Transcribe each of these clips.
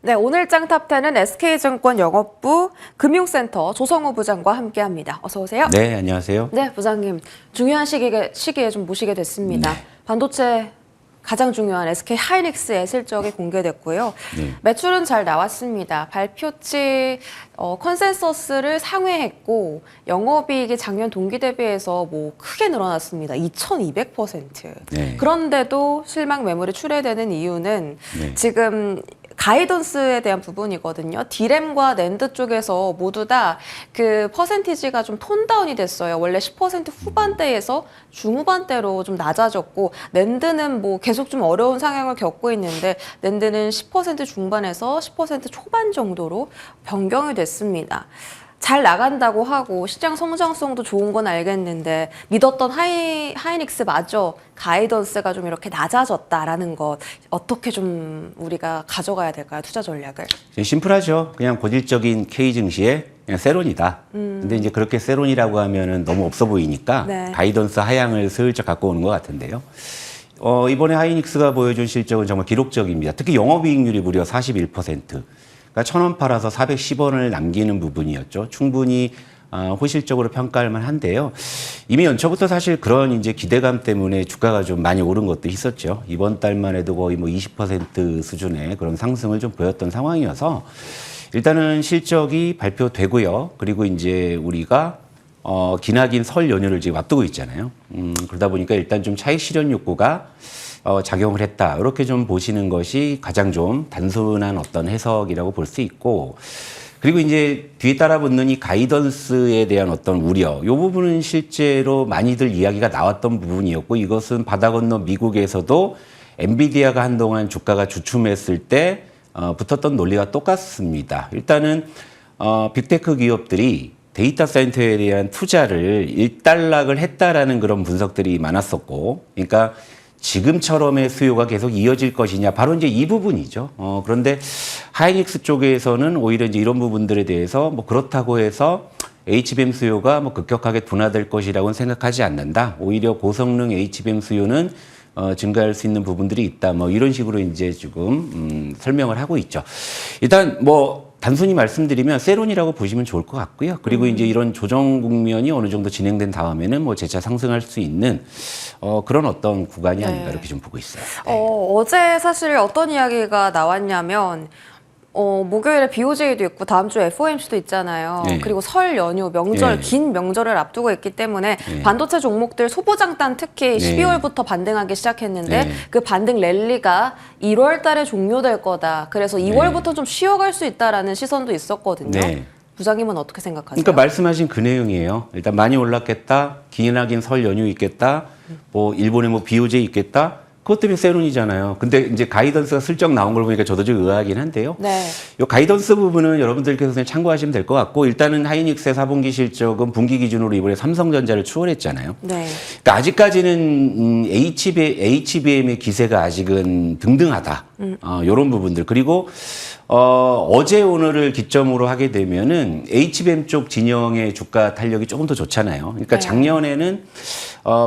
네, 오늘 장 탑10은 SK증권 영업부 금융센터 조성우 부장과 함께합니다. 어서 오세요. 네, 안녕하세요. 네, 부장님. 중요한 시기에 좀 모시게 됐습니다. 네. 반도체 가장 중요한 SK 하이닉스의 실적이 공개됐고요. 네. 매출은 잘 나왔습니다. 발표치 컨센서스를 상회했고 영업이익이 작년 동기 대비해서 크게 늘어났습니다. 2200%. 네. 그런데도 실망 매물이 출회되는 이유는 네. 지금 가이던스에 대한 부분이거든요. 디램과 낸드 쪽에서 모두 다 그 퍼센티지가 좀 톤다운이 됐어요. 원래 10% 후반대에서 중후반대로 좀 낮아졌고, 낸드는 계속 좀 어려운 상황을 겪고 있는데, 낸드는 10% 중반에서 10% 초반 정도로 변경이 됐습니다. 잘 나간다고 하고 시장 성장성도 좋은 건 알겠는데 믿었던 하이닉스마저 가이던스가 좀 이렇게 낮아졌다라는 것 어떻게 좀 우리가 가져가야 될까요? 투자 전략을. 심플하죠. 그냥 고질적인 K 증시의 그냥 세론이다. 근데 이제 그렇게 세론이라고 하면은 너무 없어 보이니까 네. 가이던스 하향을 슬쩍 갖고 오는 것 같은데요. 이번에 하이닉스가 보여준 실적은 정말 기록적입니다. 특히 영업이익률이 무려 41%. 그러니까 1,000원 팔아서 410원을 남기는 부분이었죠. 충분히 호실적으로 평가할 만한데요. 이미 연초부터 사실 그런 이제 기대감 때문에 주가가 좀 많이 오른 것도 있었죠. 이번 달만 해도 거의 20% 수준의 그런 상승을 좀 보였던 상황이어서 일단은 실적이 발표되고요. 그리고 이제 우리가 기나긴 설 연휴를 지금 앞두고 있잖아요. 그러다 보니까 일단 좀 차익 실현 욕구가 작용을 했다. 이렇게 좀 보시는 것이 가장 좀 단순한 어떤 해석이라고 볼 수 있고, 그리고 이제 뒤에 따라 붙는 이 가이던스에 대한 어떤 우려, 이 부분은 실제로 많이들 이야기가 나왔던 부분이었고, 이것은 바다 건너 미국에서도 엔비디아가 한동안 주가가 주춤했을 때 붙었던 논리와 똑같습니다. 일단은 빅테크 기업들이 데이터 센터에 대한 투자를 일단락을 했다라는 그런 분석들이 많았었고, 그러니까 지금처럼의 수요가 계속 이어질 것이냐, 바로 이제 이 부분이죠. 그런데 하이닉스 쪽에서는 오히려 이제 이런 부분들에 대해서 그렇다고 해서 HBM 수요가 급격하게 둔화될 것이라고는 생각하지 않는다. 오히려 고성능 HBM 수요는 증가할 수 있는 부분들이 있다. 이런 식으로 이제 지금 설명을 하고 있죠. 일단 단순히 말씀드리면 세론이라고 보시면 좋을 것 같고요. 그리고 이제 이런 조정 국면이 어느 정도 진행된 다음에는 재차 상승할 수 있는 그런 어떤 구간이 아닌가 이렇게 좀 보고 있어요. 네. 어제 사실 어떤 이야기가 나왔냐면 목요일에 BOJ도 있고 다음 주에 FOMC도 있잖아요. 네. 그리고 설 연휴, 명절, 네. 긴 명절을 앞두고 있기 때문에 네. 반도체 종목들 소보장단 특히 네. 12월부터 반등하기 시작했는데 네. 그 반등 랠리가 1월 달에 종료될 거다. 그래서 2월부터 좀 쉬어갈 수 있다라는 시선도 있었거든요. 네. 부장님은 어떻게 생각하세요? 그러니까 말씀하신 그 내용이에요. 일단 많이 올랐겠다, 기나긴 설 연휴 있겠다, 일본에 BOJ 있겠다. 그것 때문에 세론이잖아요. 근데 이제 가이던스가 슬쩍 나온 걸 보니까 저도 좀 의아하긴 한데요. 네. 이 가이던스 부분은 여러분들께서 참고하시면 될 것 같고, 일단은 하이닉스의 4분기 실적은 분기 기준으로 이번에 삼성전자를 추월했잖아요. 네. 그러니까 아직까지는 HBM의 기세가 아직은 등등하다. 이런 부분들. 그리고 어제 오늘을 기점으로 하게 되면은 HBM 쪽 진영의 주가 탄력이 조금 더 좋잖아요. 그러니까 네. 작년에는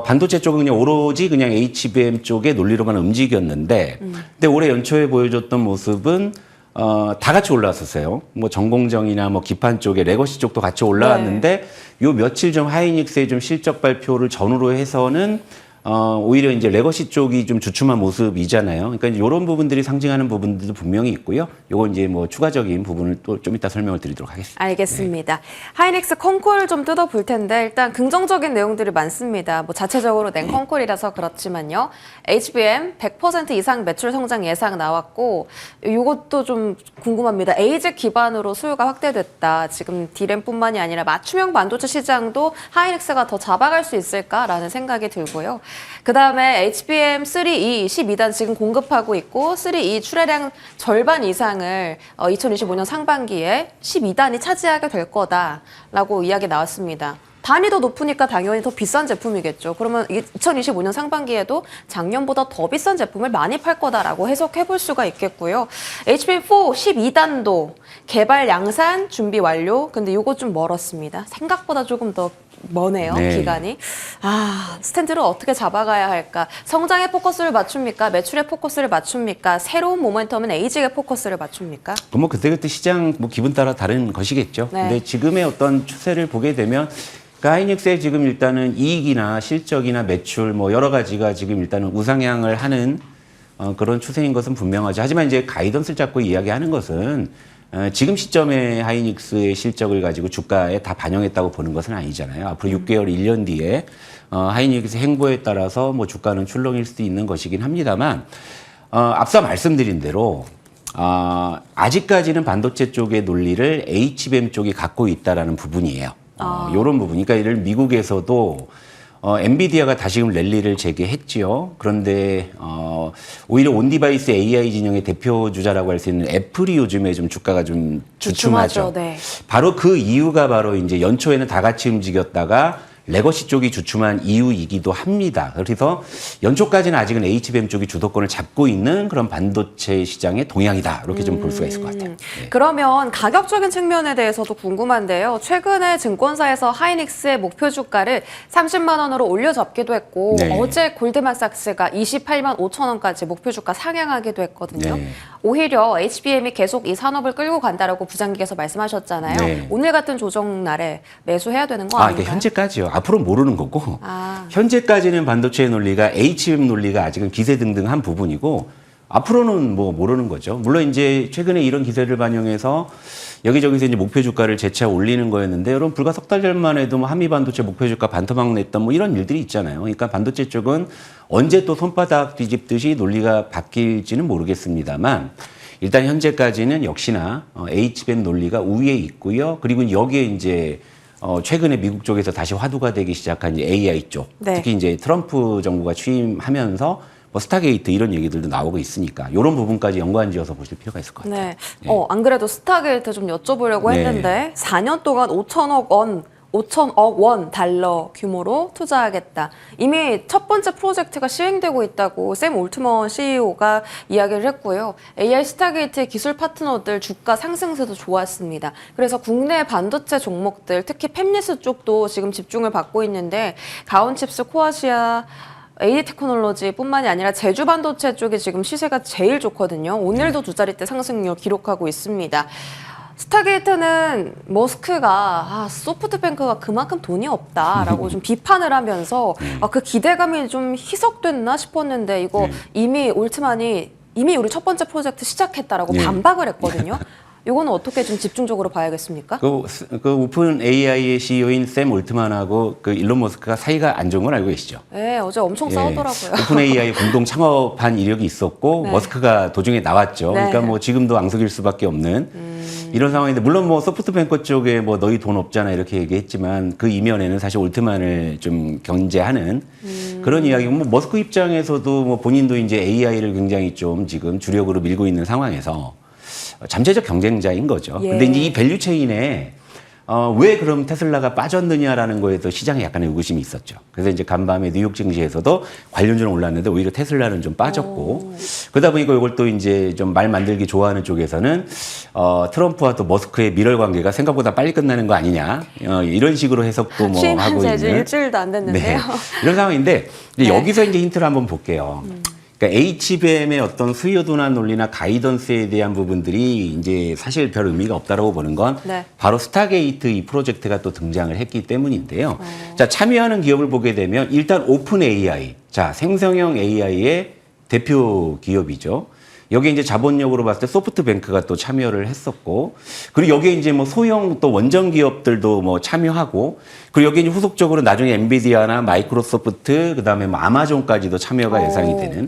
반도체 쪽은 그냥 오로지 그냥 HBM 쪽의 논리로만 움직였는데, 근데 올해 연초에 보여줬던 모습은 다 같이 올라왔었어요. 전공정이나 기판 쪽에 레거시 쪽도 같이 올라왔는데, 요 며칠 전 하이닉스의 좀 실적 발표를 전후로 해서는 오히려 이제 레거시 쪽이 좀 주춤한 모습이잖아요. 그러니까 이런 부분들이 상징하는 부분들도 분명히 있고요. 요건 이제 추가적인 부분을 또 좀 이따 설명을 드리도록 하겠습니다. 알겠습니다. 하이닉스 콩콜 좀 뜯어볼 텐데 일단 긍정적인 내용들이 많습니다. 자체적으로 낸 콩콜이라서 그렇지만요. HBM 100% 이상 매출 성장 예상 나왔고 이것도 좀 궁금합니다. 에이즈 기반으로 수요가 확대됐다. 지금 디램뿐만이 아니라 맞춤형 반도체 시장도 하이닉스가 더 잡아갈 수 있을까라는 생각이 들고요. 그 다음에 HBM3E 12단 지금 공급하고 있고 3E 출하량 절반 이상을 2025년 상반기에 12단이 차지하게 될 거다라고 이야기 나왔습니다. 단이 더 높으니까 당연히 더 비싼 제품이겠죠. 그러면 2025년 상반기에도 작년보다 더 비싼 제품을 많이 팔 거다라고 해석해 볼 수가 있겠고요. HBM4 12단도 개발 양산 준비 완료. 근데 이거 좀 멀었습니다. 생각보다 조금 더 머네요, 네. 기간이. 스탠드를 어떻게 잡아가야 할까? 성장에 포커스를 맞춥니까? 매출에 포커스를 맞춥니까? 새로운 모멘텀은 에이직에 포커스를 맞춥니까? 뭐 그때그때 시장 뭐 기분 따라 다른 것이겠죠. 네. 근데 지금의 어떤 추세를 보게 되면 그러니까 하이닉스의 지금 일단은 이익이나 실적이나 매출 뭐 여러 가지가 지금 일단은 우상향을 하는 그런 추세인 것은 분명하죠. 하지만 이제 가이던스를 잡고 이야기하는 것은 지금 시점에 하이닉스의 실적을 가지고 주가에 다 반영했다고 보는 것은 아니잖아요. 앞으로 6개월, 1년 뒤에 하이닉스 행보에 따라서 뭐 주가는 출렁일 수도 있는 것이긴 합니다만 앞서 말씀드린 대로 아직까지는 반도체 쪽의 논리를 HBM 쪽이 갖고 있다라는 부분이에요. 이런 부분. 그러니까 이를 미국에서도 엔비디아가 다시금 랠리를 재개했지요. 그런데 오히려 온디바이스 AI 진영의 대표 주자라고 할 수 있는 애플이 요즘에 좀 주가가 좀 주춤하죠. 네. 바로 그 이유가 바로 이제 연초에는 다 같이 움직였다가 레거시 쪽이 주춤한 이유이기도 합니다. 그래서 연초까지는 아직은 HBM 쪽이 주도권을 잡고 있는 그런 반도체 시장의 동향이다. 이렇게 좀 볼 수가 있을 것 같아요. 네. 그러면 가격적인 측면에 대해서도 궁금한데요. 최근에 증권사에서 하이닉스의 목표 주가를 30만 원으로 올려잡기도 했고 네. 어제 골드만삭스가 28만 5천 원까지 목표 주가 상향하기도 했거든요. 네. 오히려 HBM이 계속 이 산업을 끌고 간다라고 부장님께서 말씀하셨잖아요. 네. 오늘 같은 조정 날에 매수해야 되는 거 이게 아닌가요? 현재까지요. 앞으로 모르는 거고. 아. 현재까지는 반도체의 논리가 HBM 논리가 아직은 기세등등한 부분이고 앞으로는 뭐 모르는 거죠. 물론 이제 최근에 이런 기세를 반영해서 여기저기서 이제 목표 주가를 재차 올리는 거였는데 여러분 불과 석 달 전만 해도 뭐 한미 반도체 목표 주가 반토막 냈던 뭐 이런 일들이 있잖아요. 그러니까 반도체 쪽은 언제 또 손바닥 뒤집듯이 논리가 바뀔지는 모르겠습니다만 일단 현재까지는 역시나 HBM 논리가 우위에 있고요. 그리고 여기에 이제 최근에 미국 쪽에서 다시 화두가 되기 시작한 이제 AI 쪽, 네. 특히 이제 트럼프 정부가 취임하면서 뭐 스타게이트 이런 얘기들도 나오고 있으니까 이런 부분까지 연관지어서 보실 필요가 있을 것 같아요. 네. 안 그래도 스타게이트 좀 여쭤보려고 네. 했는데 4년 동안 5천억 원 달러 규모로 투자하겠다. 이미 첫 번째 프로젝트가 시행되고 있다고 샘 올트먼 CEO가 이야기를 했고요. AI 스타게이트의 기술 파트너들 주가 상승세도 좋았습니다. 그래서 국내 반도체 종목들, 특히 팹리스 쪽도 지금 집중을 받고 있는데 가온칩스, 코아시아, AD 테크놀로지뿐만이 아니라 제주 반도체 쪽이 지금 시세가 제일 좋거든요. 오늘도 두 자릿대 상승률 기록하고 있습니다. 스타게이트는 머스크가 소프트뱅크가 그만큼 돈이 없다라고 좀 비판을 하면서 그 기대감이 좀 희석됐나 싶었는데 이거 이미 올트만이 이미 우리 첫 번째 프로젝트 시작했다라고 반박을 했거든요. 이거는 어떻게 좀 집중적으로 봐야겠습니까? 그 오픈 AI의 CEO인 샘 올트만하고 그 일론 머스크가 사이가 안 좋은 건 알고 계시죠? 네, 어제 엄청 싸우더라고요. 오픈 AI 공동 창업한 이력이 있었고 네. 머스크가 도중에 나왔죠. 네. 그러니까 뭐 지금도 앙숙일 수밖에 없는 이런 상황인데 물론 뭐 소프트뱅크 쪽에 뭐 너희 돈 없잖아 이렇게 얘기했지만 그 이면에는 사실 올트만을 좀 견제하는 그런 이야기고 뭐 머스크 입장에서도 뭐 본인도 이제 AI를 굉장히 좀 지금 주력으로 밀고 있는 상황에서 잠재적 경쟁자인 거죠. 예. 근데 이제 이 밸류 체인에 왜 그럼 테슬라가 빠졌느냐라는 거에서 시장에 약간의 의구심이 있었죠. 그래서 이제 간밤에 뉴욕 증시에서도 관련주는 올랐는데 오히려 테슬라는 좀 빠졌고 그러다 보니까 이걸 또 이제 좀 말 만들기 좋아하는 쪽에서는 트럼프와 또 머스크의 밀월 관계가 생각보다 빨리 끝나는 거 아니냐 이런 식으로 해석도 뭐 취임한 하고 지 있는 이제 일주일도 안 됐는데요. 네. 이런 상황인데 이제 네. 여기서 이제 힌트를 한번 볼게요. 그러니까 HBM의 어떤 수요 둔화 논리나 가이던스에 대한 부분들이 이제 사실 별 의미가 없다라고 보는 건 네. 바로 스타게이트 이 프로젝트가 또 등장을 했기 때문인데요. 자, 참여하는 기업을 보게 되면 일단 오픈 AI, 자, 생성형 AI의 대표 기업이죠. 여기에 이제 자본력으로 봤을 때 소프트뱅크가 또 참여를 했었고, 그리고 여기에 이제 뭐 소형 또 원전 기업들도 뭐 참여하고, 그리고 여기에 이제 후속적으로 나중에 엔비디아나 마이크로소프트, 그 다음에 뭐 아마존까지도 참여가 예상이 되는.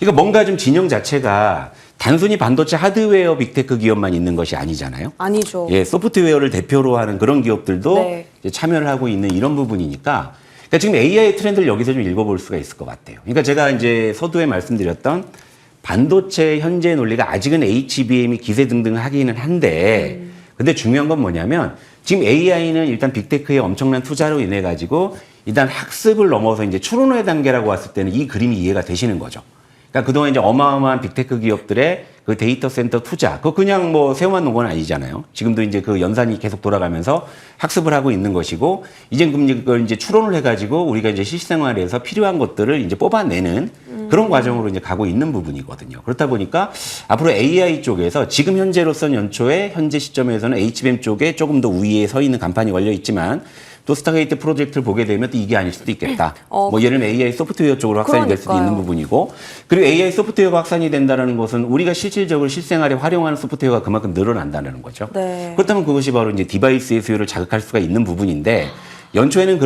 그러니까 뭔가 좀 진영 자체가 단순히 반도체 하드웨어 빅테크 기업만 있는 것이 아니잖아요. 아니죠. 예, 소프트웨어를 대표로 하는 그런 기업들도 네. 이제 참여를 하고 있는 이런 부분이니까. 그러니까 지금 AI 트렌드를 여기서 좀 읽어볼 수가 있을 것 같아요. 그러니까 제가 이제 서두에 말씀드렸던 반도체 현재 논리가 아직은 HBM이 기세등등하기는 한데 근데 중요한 건 뭐냐면 지금 AI는 일단 빅테크의 엄청난 투자로 인해 가지고 일단 학습을 넘어서 이제 추론의 단계라고 왔을 때는 이 그림이 이해가 되시는 거죠. 그러니까 그동안 이제 어마어마한 빅테크 기업들의 그 데이터 센터 투자, 그거 그냥 뭐 세워만 놓은 건 아니잖아요. 지금도 이제 그 연산이 계속 돌아가면서 학습을 하고 있는 것이고, 이제 그걸 이제 추론을 해가지고 우리가 이제 실생활에서 필요한 것들을 이제 뽑아내는 그런 과정으로 이제 가고 있는 부분이거든요. 그렇다 보니까 앞으로 AI 쪽에서 지금 현재로서는 연초에 현재 시점에서는 HBM 쪽에 조금 더 우위에 서 있는 간판이 걸려 있지만, 또 스타게이트 프로젝트를 보게 되면 또 이게 아닐 수도 있겠다. 뭐 예를 들면 AI 소프트웨어 쪽으로 확산이 될 수도 있는 부분이고, 그리고 AI 소프트웨어가 확산이 된다는 것은 우리가 실질적으로 실생활에 활용하는 소프트웨어가 그만큼 늘어난다는 거죠. 네. 그렇다면 그것이 바로 이제 디바이스의 수요를 자극할 수가 있는 부분인데, 연초에는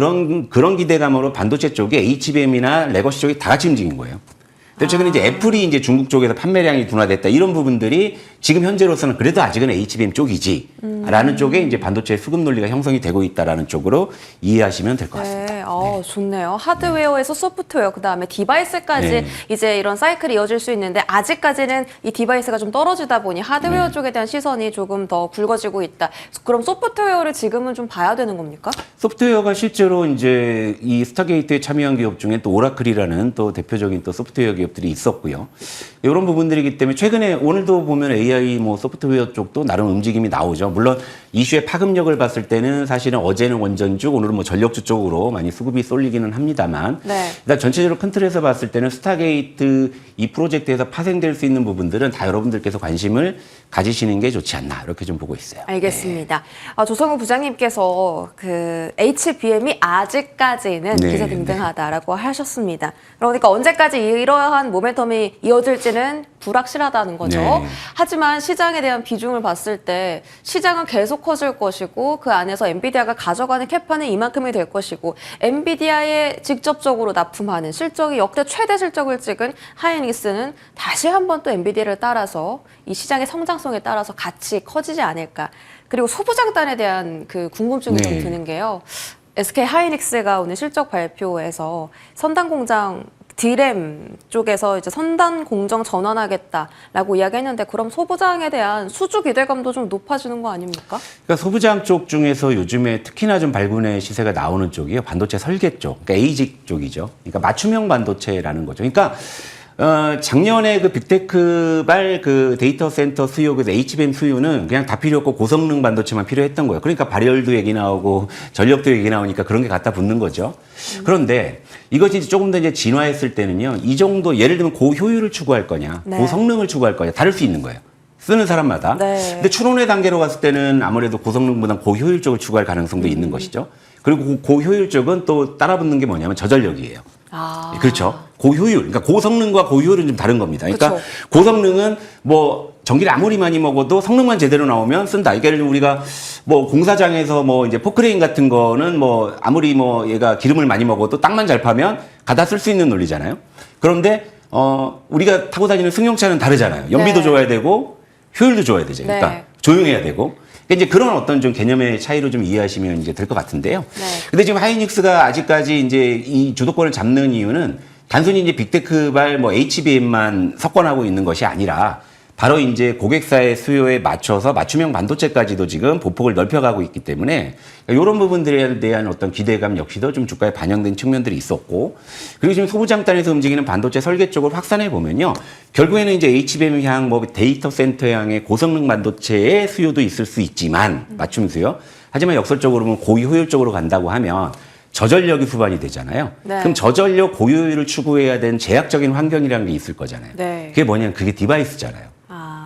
그런 기대감으로 반도체 쪽에 HBM이나 레거시 쪽이 다 같이 움직인 거예요. 근데 최근에 이제 애플이 이제 중국 쪽에서 판매량이 둔화됐다, 이런 부분들이 지금 현재로서는 그래도 아직은 HBM 쪽이지 라는 쪽에 이제 반도체 수급 논리가 형성이 되고 있다라는 쪽으로 이해하시면 될 것 같습니다. 네, 좋네요. 하드웨어에서 소프트웨어, 그다음에 디바이스까지 네. 이제 이런 사이클이 이어질 수 있는데, 아직까지는 이 디바이스가 좀 떨어지다 보니 하드웨어 네. 쪽에 대한 시선이 조금 더 굵어지고 있다. 그럼 소프트웨어를 지금은 좀 봐야 되는 겁니까? 소프트웨어가 실제로 이제 이 스타게이트에 참여한 기업 중에 또 오라클이라는 또 대표적인 또 소프트웨어 기업들이 있었고요. 이런 부분들이기 때문에 최근에 오늘도 보면 AI 뭐 소프트웨어 쪽도 나름 움직임이 나오죠. 물론 이슈의 파급력을 봤을 때는 사실은 어제는 원전주, 오늘은 뭐 전력주 쪽으로 많이 수급이 쏠리기는 합니다만, 네. 일단 전체적으로 큰 틀에서 봤을 때는 스타게이트 이 프로젝트에서 파생될 수 있는 부분들은 다 여러분들께서 관심을 가지시는 게 좋지 않나, 이렇게 좀 보고 있어요. 알겠습니다. 조성우 부장님께서 그 HBM이 아직까지는 네, 기세등등하다라고 하셨습니다. 그러니까 언제까지 이러한 모멘텀이 이어질지는 불확실하다는 거죠. 네. 하지만 시장에 대한 비중을 봤을 때 시장은 계속 커질 것이고, 그 안에서 엔비디아가 가져가는 캐파는 이만큼이 될 것이고, 엔비디아에 직접적으로 납품하는 실적이 역대 최대 실적을 찍은 하이닉스는 다시 한번 또 엔비디아를 따라서 이 시장의 성장성에 따라서 같이 커지지 않을까. 그리고 소부장단에 대한 그 궁금증이 네. 좀 드는 게요. SK 하이닉스가 오늘 실적 발표에서 선단 공장 디램 쪽에서 이제 선단 공정 전환하겠다라고 이야기했는데, 그럼 소부장에 대한 수주 기대감도 좀 높아지는 거 아닙니까? 그러니까 소부장 쪽 중에서 요즘에 특히나 좀 발군의 시세가 나오는 쪽이요, 반도체 설계 쪽, 그러니까 ASIC 쪽이죠. 그러니까 맞춤형 반도체라는 거죠. 그러니까 작년에 그 빅테크발 그 데이터 센터 수요, 그래서 HBM 수요는 그냥 다 필요 없고 고성능 반도체만 필요했던 거예요. 그러니까 발열도 얘기 나오고 전력도 얘기 나오니까 그런 게 갖다 붙는 거죠. 그런데 이것이 조금 더 이제 진화했을 때는요, 이 정도, 예를 들면 고효율을 추구할 거냐, 네. 고성능을 추구할 거냐, 다를 수 있는 거예요. 쓰는 사람마다. 네. 근데 추론의 단계로 갔을 때는 아무래도 고성능보다 고효율 쪽을 추구할 가능성도 있는 것이죠. 그리고 그 고효율 쪽은 또 따라붙는 게 뭐냐면 저전력이에요. 그렇죠. 고효율, 그러니까 고성능과 고효율은 좀 다른 겁니다. 그러니까 그쵸. 고성능은 뭐 전기를 아무리 많이 먹어도 성능만 제대로 나오면 쓴다. 그러니까 예를 들면 우리가 뭐 공사장에서 뭐 이제 포크레인 같은 거는 뭐 아무리 뭐 얘가 기름을 많이 먹어도 땅만 잘 파면 가다 쓸 수 있는 논리잖아요. 그런데 우리가 타고 다니는 승용차는 다르잖아요. 연비도 네. 좋아야 되고 효율도 좋아야 되죠. 그러니까 네. 조용해야 되고. 그러니까 이제 그런 어떤 좀 개념의 차이로 좀 이해하시면 이제 될 것 같은데요. 네. 근데 지금 하이닉스가 아직까지 이제 이 주도권을 잡는 이유는 단순히 이제 빅테크발 뭐 HBM만 석권하고 있는 것이 아니라, 바로 이제 고객사의 수요에 맞춰서 맞춤형 반도체까지도 지금 보폭을 넓혀가고 있기 때문에, 이런 부분들에 대한 어떤 기대감 역시도 좀 주가에 반영된 측면들이 있었고, 그리고 지금 소부장단에서 움직이는 반도체 설계 쪽을 확산해 보면요, 결국에는 이제 HBM 향, 뭐 데이터 센터 향의 고성능 반도체의 수요도 있을 수 있지만, 맞춤 수요. 하지만 역설적으로 보면 고효율적으로 간다고 하면 저전력이 수반이 되잖아요. 네. 그럼 저전력 고효율을 추구해야 되는 제약적인 환경이라는 게 있을 거잖아요. 네. 그게 뭐냐면 그게 디바이스잖아요.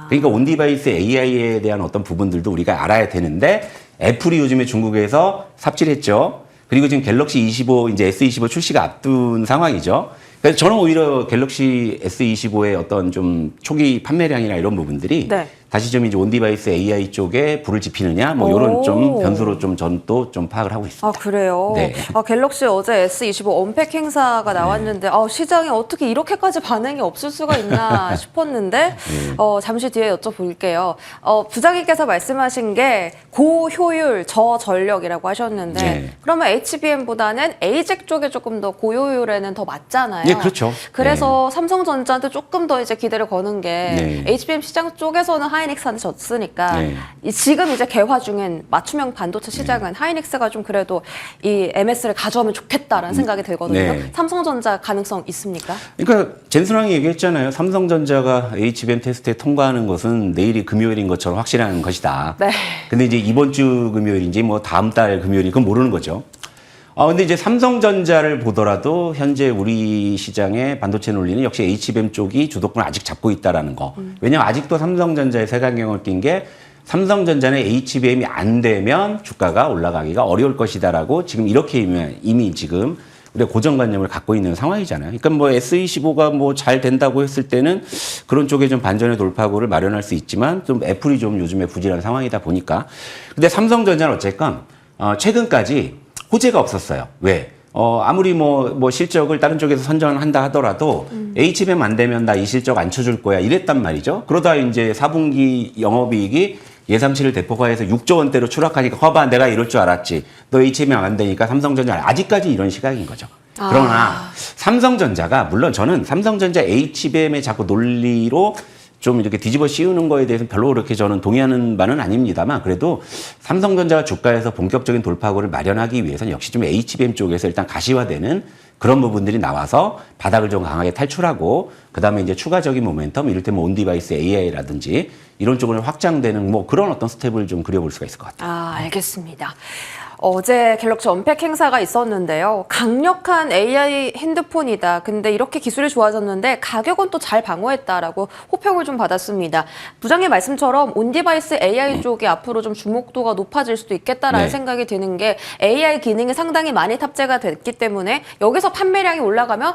그러니까 온디바이스 AI에 대한 어떤 부분들도 우리가 알아야 되는데, 애플이 요즘에 중국에서 삽질했죠. 그리고 지금 갤럭시 25, 이제 S25 출시가 앞둔 상황이죠. 그래서 저는 오히려 갤럭시 S25의 어떤 좀 초기 판매량이나 이런 부분들이 네. 다시 좀 이제 온디바이스 AI 쪽에 불을 지피느냐, 뭐 이런 좀 변수로 좀 전 또 좀 파악을 하고 있습니다. 그래요? 네. 갤럭시 어제 S25 언팩 행사가 나왔는데, 시장에 어떻게 이렇게까지 반응이 없을 수가 있나 싶었는데, 잠시 뒤에 여쭤볼게요. 부장님께서 말씀하신 게 고효율, 저전력이라고 하셨는데, 네. 그러면 HBM보다는 ASIC 쪽에 조금 더 고효율에는 더 맞잖아요. 이제 그렇죠. 그래서 삼성전자한테 조금 더 이제 기대를 거는 게 HBM 시장 쪽에서는 하이닉스한테 졌으니까 지금 이제 개화 중인 맞춤형 반도체 시장은 하이닉스가 좀 그래도 이 MS를 가져오면 좋겠다라는 생각이 들거든요. 삼성전자 가능성 있습니까? 그러니까 젠슨왕이 얘기했잖아요. 삼성전자가 HBM 테스트에 통과하는 것은 내일이 금요일인 것처럼 확실한 것이다. 근데 이제 이번 주 금요일인지 뭐 다음 달 금요일이 그건 모르는 거죠. 근데 이제 삼성전자를 보더라도 현재 우리 시장의 반도체 논리는 역시 HBM 쪽이 주도권을 아직 잡고 있다라는 거. 왜냐하면 아직도 삼성전자의 색안경을 낀 게 삼성전자는 HBM이 안 되면 주가가 올라가기가 어려울 것이다라고 지금 이렇게 이미 지금 우리가 고정관념을 갖고 있는 상황이잖아요. 그러니까 뭐 S25가 뭐 잘 된다고 했을 때는 그런 쪽에 좀 반전의 돌파구를 마련할 수 있지만 좀 애플이 좀 요즘에 부진한 상황이다 보니까. 근데 삼성전자는 어쨌건 최근까지 호재가 없었어요. 왜? 아무리 뭐 실적을 다른 쪽에서 선전한다 하더라도 HBM 안 되면 나 이 실적 안 쳐줄 거야 이랬단 말이죠. 그러다 이제 4분기 영업이익이 예상치를 대폭화해서 6조 원대로 추락하니까 봐봐 내가 이럴 줄 알았지. 너 HBM 안 되니까 삼성전자 아직까지 이런 시각인 거죠. 그러나 삼성전자가 물론 저는 삼성전자 HBM의 자꾸 논리로 좀 이렇게 뒤집어 씌우는 거에 대해서 별로 그렇게 저는 동의하는 바는 아닙니다만 그래도 삼성전자가 주가에서 본격적인 돌파구를 마련하기 위해서는 역시 좀 HBM 쪽에서 일단 가시화되는 그런 부분들이 나와서 바닥을 좀 강하게 탈출하고 그다음에 이제 추가적인 모멘텀 이를테면 온디바이스 AI라든지 이런 쪽으로 확장되는 뭐 그런 어떤 스텝을 좀 그려볼 수가 있을 것 같아요. 알겠습니다. 어제 갤럭시 언팩 행사가 있었는데요. 강력한 AI 핸드폰이다. 근데 이렇게 기술이 좋아졌는데 가격은 또 잘 방어했다라고 호평을 좀 받았습니다. 부장님 말씀처럼 온디바이스 AI 쪽이 앞으로 좀 주목도가 높아질 수도 있겠다라는 생각이 드는 게 AI 기능이 상당히 많이 탑재가 됐기 때문에 여기서 판매량이 올라가면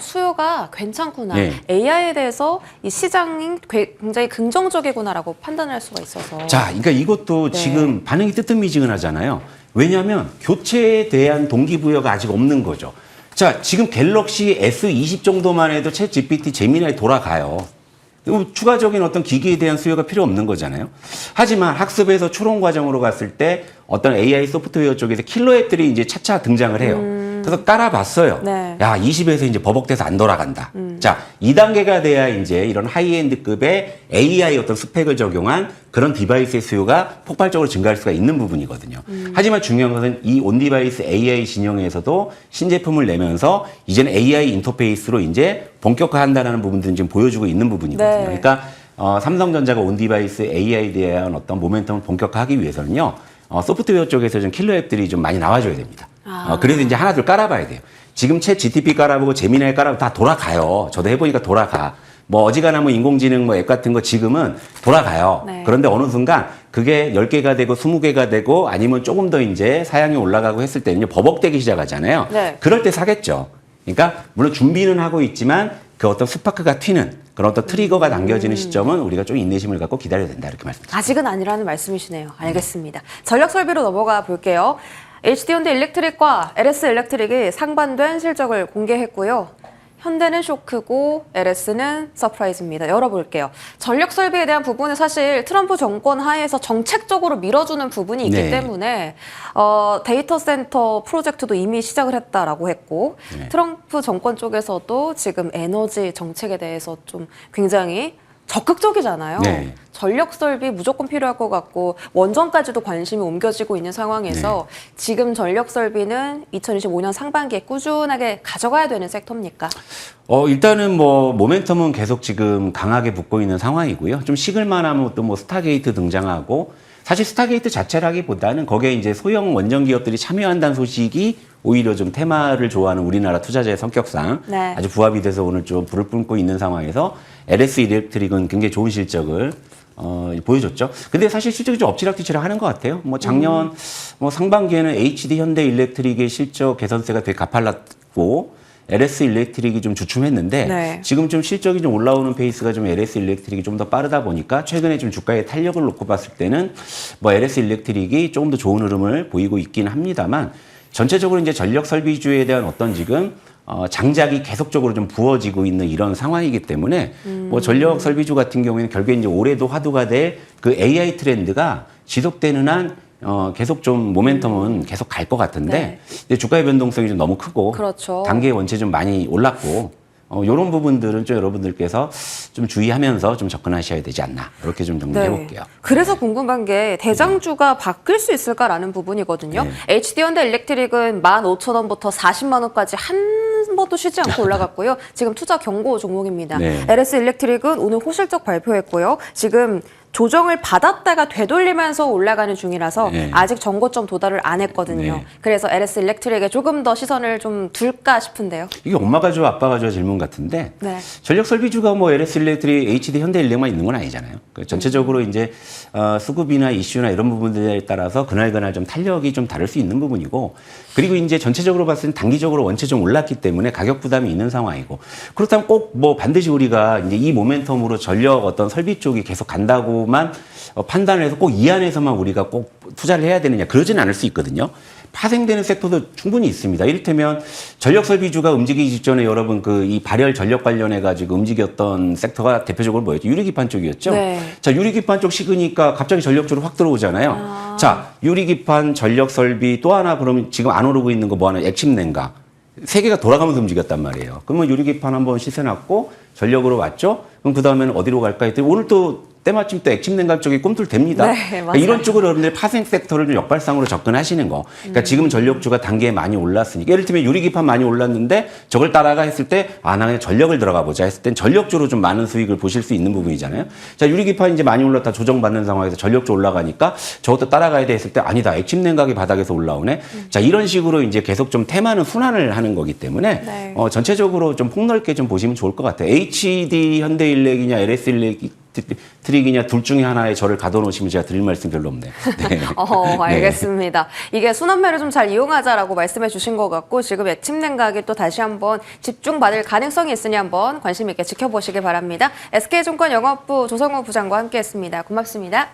수요가 괜찮구나. AI에 대해서 이 시장이 굉장히 긍정적이구나라고 판단할 수가 있어서. 자, 그러니까 이것도 지금 반응이 뜨뜻미지근하잖아요. 왜냐하면 교체에 대한 동기부여가 아직 없는 거죠. 자, 지금 갤럭시 S20 정도만 해도 챗 GPT 제미나이 돌아가요. 추가적인 어떤 기기에 대한 수요가 필요 없는 거잖아요. 하지만 학습에서 추론 과정으로 갔을 때 어떤 AI 소프트웨어 쪽에서 킬러 앱들이 이제 차차 등장을 해요. 그래서 깔아봤어요. 야, 20에서 이제 버벅대서 안 돌아간다. 자, 2단계가 돼야 이제 이런 하이엔드급의 AI 어떤 스펙을 적용한 그런 디바이스의 수요가 폭발적으로 증가할 수가 있는 부분이거든요. 하지만 중요한 것은 이 온디바이스 AI 진영에서도 신제품을 내면서 이제는 AI 인터페이스로 이제 본격화한다는 부분들은 지금 보여주고 있는 부분이거든요. 그러니까 삼성전자가 온디바이스 AI에 대한 어떤 모멘텀을 본격화하기 위해서는요. 소프트웨어 쪽에서 좀 킬러 앱들이 좀 많이 나와줘야 됩니다. 그래서 이제 하나둘 깔아봐야 돼요. 지금 챗 GTP 깔아보고 제미나이 깔아보고 다 돌아가요. 저도 해보니까 돌아가. 뭐 어지간한 뭐 인공지능 뭐 앱 같은 거 지금은 돌아가요. 그런데 어느 순간 그게 10개가 되고 20개가 되고 아니면 조금 더 이제 사양이 올라가고 했을 때는요. 버벅대기 시작하잖아요. 그럴 때 사겠죠. 그러니까 물론 준비는 하고 있지만 그 어떤 스파크가 튀는 그런 어떤 트리거가 남겨지는 시점은 우리가 좀 인내심을 갖고 기다려야 된다 이렇게 말씀드립니다. 아직은 아니라는 말씀이시네요. 알겠습니다. 전력 설비로 넘어가 볼게요. HD현대 일렉트릭과 LS 일렉트릭이 상반된 실적을 공개했고요. 현대는 쇼크고 LS는 서프라이즈입니다. 열어볼게요. 전력 설비에 대한 부분은 사실 트럼프 정권 하에서 정책적으로 밀어주는 부분이 있기 때문에 데이터 센터 프로젝트도 이미 시작을 했다라고 했고 트럼프 정권 쪽에서도 지금 에너지 정책에 대해서 좀 굉장히 적극적이잖아요. 전력 설비 무조건 필요할 것 같고 원전까지도 관심이 옮겨지고 있는 상황에서 지금 전력 설비는 2025년 상반기에 꾸준하게 가져가야 되는 섹터입니까? 일단은 뭐 모멘텀은 계속 지금 강하게 붙고 있는 상황이고요. 좀 식을만하면 또 뭐 스타게이트 등장하고 사실 스타게이트 자체라기보다는 거기에 이제 소형 원전 기업들이 참여한다는 소식이 오히려 좀 테마를 좋아하는 우리나라 투자자의 성격상 아주 부합이 돼서 오늘 좀 불을 뿜고 있는 상황에서 LS 일렉트릭은 굉장히 좋은 실적을 보여줬죠. 근데 사실 실적이 좀 엎치락뒤치락 하는 것 같아요. 뭐 작년 뭐 상반기에는 HD 현대 일렉트릭의 실적 개선세가 되게 가팔랐고 LS 일렉트릭이 좀 주춤했는데 지금 좀 실적이 좀 올라오는 페이스가 좀 LS 일렉트릭이 좀 더 빠르다 보니까 최근에 좀 주가의 탄력을 놓고 봤을 때는 뭐 LS 일렉트릭이 조금 더 좋은 흐름을 보이고 있긴 합니다만 전체적으로 이제 전력 설비주에 대한 어떤 지금 장작이 계속적으로 좀 부어지고 있는 이런 상황이기 때문에 뭐 전력 설비주 같은 경우에는 결국에 이제 올해도 화두가 될 그 AI 트렌드가 지속되는 한 계속 좀 모멘텀은 계속 갈 것 같은데 네. 이제 주가의 변동성이 좀 너무 크고 그렇죠. 단기 원체 좀 많이 올랐고 이런 부분들은 좀 여러분들께서 좀 주의하면서 좀 접근하셔야 되지 않나 이렇게 좀 정리해 볼게요. 그래서 궁금한 게 대장주가 바뀔 수 있을까라는 부분이거든요. 네. HD현대일렉트릭은 15,000원부터 40만 원까지 한 번도 쉬지 않고 올라갔고요. 지금 투자 경고 종목입니다. 네. LS일렉트릭은 오늘 호실적 발표했고요. 지금 조정을 받았다가 되돌리면서 올라가는 중이라서 네. 아직 정고점 도달을 안 했거든요. 네. 그래서 LS일렉트릭에 조금 더 시선을 좀 둘까 싶은데요. 이게 엄마가 좋아 아빠가 좋아 질문 같은데 네. 전력 설비주가 뭐 LS일렉트릭, HD 현대일렉만 있는 건 아니잖아요. 전체적으로 이제 수급이나 이슈나 이런 부분들에 따라서 그날 좀 탄력이 좀 다를 수 있는 부분이고 그리고 이제 전체적으로 봤을 때 단기적으로 원체 좀 올랐기 때문에 가격 부담이 있는 상황이고 그렇다면 꼭 뭐 반드시 우리가 이제 이 모멘텀으로 전력 어떤 설비 쪽이 계속 간다고만 판단을 해서 꼭 이 안에서만 우리가 꼭 투자를 해야 되느냐 그러지는 않을 수 있거든요. 파생되는 섹터도 충분히 있습니다. 이를테면 전력 설비주가 움직이기 직전에 여러분 그 이 발열 전력 관련해 가지고 움직였던 섹터가 대표적으로 뭐였죠? 유리기판 쪽이었죠. 네. 자, 유리기판 쪽 식으니까 갑자기 전력주로 확 들어오잖아요. 자, 유리기판 전력 설비 또 하나 그러면 지금 안 오르고 있는 거 뭐 하나 액침 냉각. 세 개가 돌아가면서 움직였단 말이에요. 그러면 유리기판 한번 시세놨고 전력으로 왔죠. 그럼 그 다음에는 어디로 갈까 했더니 오늘 또 때마침 또 액침 냉각 쪽이 꿈틀댑니다. 네, 그러니까 이런 쪽으로 여러분들 파생 섹터를 좀 역발상으로 접근하시는 거. 그러니까 지금 전력주가 단계에 많이 올랐으니까 예를 들면 유리기판 많이 올랐는데 저걸 따라가 했을 때 나 그냥 전력을 들어가 보자 했을 땐 전력주로 좀 많은 수익을 보실 수 있는 부분이잖아요. 자, 유리기판 이제 많이 올랐다 조정받는 상황에서 전력주 올라가니까 저것도 따라가야 돼 했을 때 아니다. 액침 냉각이 바닥에서 올라오네. 자, 이런 식으로 이제 계속 좀 테마는 순환을 하는 거기 때문에 네. 전체적으로 좀 폭넓게 좀 보시면 좋을 것 같아요. HD 현대일렉이냐 LS일렉트릭이냐 둘 중에 하나에 저를 가둬놓으시면 제가 드릴 말씀 별로 없네요. 네. 알겠습니다. 이게 순환매를 좀 잘 이용하자라고 말씀해 주신 것 같고 지금 액침 냉각이 또 다시 한번 집중받을 가능성이 있으니 한번 관심 있게 지켜보시기 바랍니다. SK증권 영업부 조성우 부장과 함께했습니다. 고맙습니다.